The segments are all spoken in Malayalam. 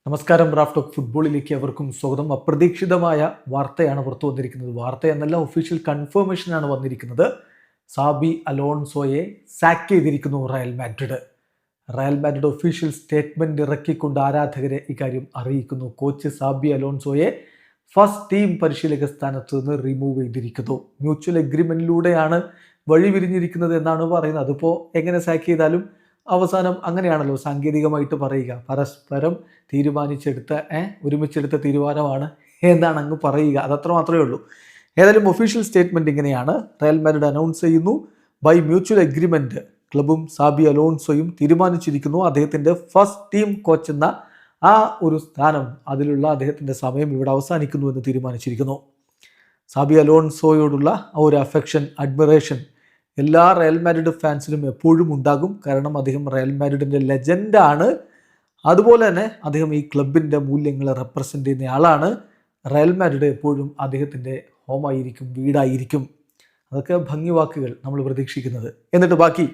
നമസ്കാരം. റാഫ് ടോക്ക് ഫുട്ബോളിലേക്ക് അവർക്കും സ്വാഗതം. അപ്രതീക്ഷിതമായ വാർത്തയാണ് പുറത്തു വന്നിരിക്കുന്നത്. വാർത്ത എന്നല്ല, ഒഫീഷ്യൽ കൺഫർമേഷനാണ് വന്നിരിക്കുന്നത്. സാബി അലോൺസോയെ സാക്ക് ചെയ്തിരിക്കുന്നു Real Madrid. Real Madrid official statement ഇറക്കിക്കൊണ്ട് ആരാധകരെ ഇക്കാര്യം അറിയിക്കുന്നു. കോച്ച് സാബി അലോൺസോയെ ഫസ്റ്റ് ടീം പരിശീലക സ്ഥാനത്ത് നിന്ന് റിമൂവ് ചെയ്തിരിക്കുന്നു. മ്യൂച്വൽ എഗ്രിമെന്റിലൂടെയാണ് വഴി വിരിഞ്ഞിരിക്കുന്നത് എന്നാണ് പറയുന്നത്. അതിപ്പോൾ എങ്ങനെ സാക്ക് ചെയ്താലും അവസാനം അങ്ങനെയാണല്ലോ സാങ്കേതികമായിട്ട് പറയുക. പരസ്പരം ഒരുമിച്ചെടുത്ത തീരുമാനമാണ് എന്നാണ് അങ്ങ് പറയുക. അതത്ര മാത്രമേ ഉള്ളൂ. ഏതായാലും ഒഫീഷ്യൽ സ്റ്റേറ്റ്മെന്റ് ഇങ്ങനെയാണ്. റയൽ മാഡ്രിഡ് അനൗൺസ് ചെയ്യുന്നു, ബൈ മ്യൂച്വൽ എഗ്രിമെന്റ് ക്ലബും സാബി അലോൺസോയും തീരുമാനിച്ചിരിക്കുന്നു അദ്ദേഹത്തിൻ്റെ ഫസ്റ്റ് ടീം കോച്ച് എന്ന ആ ഒരു സ്ഥാനം, അതിലുള്ള അദ്ദേഹത്തിൻ്റെ സമയം ഇവിടെ അവസാനിക്കുന്നു എന്ന് തീരുമാനിച്ചിരിക്കുന്നു. സാബി അലോൺസോയോടുള്ള ആ ഒരു അഫെക്ഷൻ, അഡ്മിറേഷൻ എല്ലാ റയൽ മാഡ്രിഡ് ഫാൻസിനും എപ്പോഴും ഉണ്ടാകും. കാരണം അദ്ദേഹം റയൽ മാഡ്രിഡിൻ്റെ ലെജൻഡാണ്. അതുപോലെ തന്നെ അദ്ദേഹം ഈ ക്ലബിൻ്റെ മൂല്യങ്ങളെ റെപ്രസെൻ്റ് ചെയ്യുന്ന ആളാണ്. റയൽ മാഡ്രിഡ് എപ്പോഴും അദ്ദേഹത്തിൻ്റെ ഹോമായിരിക്കും, വീടായിരിക്കും. അതൊക്കെ ഭംഗി വാക്കുകൾ നമ്മൾ പ്രതീക്ഷിക്കുന്നത്. എന്നിട്ട് ബാക്കി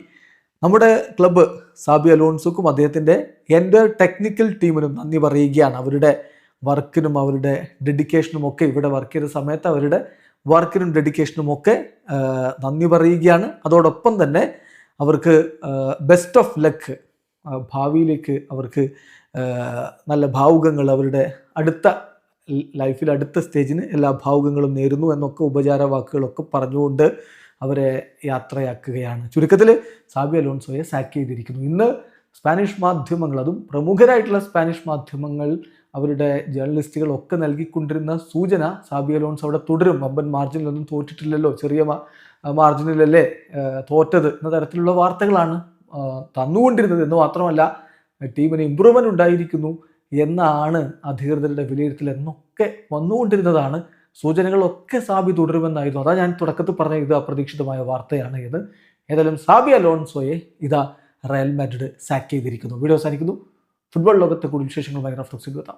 നമ്മുടെ ക്ലബ്ബ് സാബി അലോൺസോക്കും അദ്ദേഹത്തിൻ്റെ എൻ്റെ ടെക്നിക്കൽ ടീമിനും നന്ദി പറയുകയാണ്. അവരുടെ വർക്കിനും അവരുടെ ഡെഡിക്കേഷനും ഒക്കെ, ഇവിടെ വർക്ക് ചെയ്ത സമയത്ത് അവരുടെ വർക്കിനും ഡെഡിക്കേഷനും ഒക്കെ നന്ദി പറയുകയാണ്. അതോടൊപ്പം തന്നെ അവർക്ക് ബെസ്റ്റ് ഓഫ് ലക്ക്, ഭാവിയിലേക്ക് അവർക്ക് നല്ല ഭാവുകങ്ങൾ, അവരുടെ അടുത്ത ലൈഫിൽ അടുത്ത സ്റ്റേജിന് എല്ലാ ഭാവുകങ്ങളും നേരുന്നു എന്നൊക്കെ ഉപചാര വാക്കുകളൊക്കെ പറഞ്ഞുകൊണ്ട് അവരെ യാത്രയാക്കുകയാണ്. ചുരുക്കത്തിൽ സാബി അലോൺസോയെ സാക്ക് ചെയ്തിരിക്കുന്നു. ഇന്ന് സ്പാനിഷ് മാധ്യമങ്ങൾ, അതും പ്രമുഖരായിട്ടുള്ള സ്പാനിഷ് മാധ്യമങ്ങൾ, അവരുടെ ജേർണലിസ്റ്റുകളൊക്കെ നൽകിക്കൊണ്ടിരുന്ന സൂചന സാബി അലോൺസോ അവിടെ തുടരും. വമ്പൻ മാർജിനിലൊന്നും തോറ്റിട്ടില്ലല്ലോ, ചെറിയ മാർജിനിലല്ലേ തോറ്റത് എന്ന തരത്തിലുള്ള വാർത്തകളാണ് തന്നുകൊണ്ടിരുന്നത്. എന്ന് മാത്രമല്ല, ടീമിന് ഇമ്പ്രൂവ്മെൻ്റ് ഉണ്ടായിരിക്കുന്നു എന്നാണ് അധികൃതരുടെ വിലയിരുത്തൽ എന്നൊക്കെ വന്നുകൊണ്ടിരുന്നതാണ്. സൂചനകളൊക്കെ സാബി തുടരുമെന്നായിരുന്നു. അതാ ഞാൻ തുടക്കത്തിൽ പറഞ്ഞ ഇത് അപ്രതീക്ഷിതമായ വാർത്തയാണ് ഇത്. ഏതായാലും സാബി അലോൺസോയെ ഇതാ റയൽ മാഡ്രിഡ് സാക്ക് ചെയ്തിരിക്കുന്നു. വീഡിയോ അവസാനിക്കുന്നു. ഫുട്ബോൾ ലോകത്തെ കൂടുതൽ വിശേഷങ്ങളുമായി റാഫ് ടോക്സിൽ എത്താം.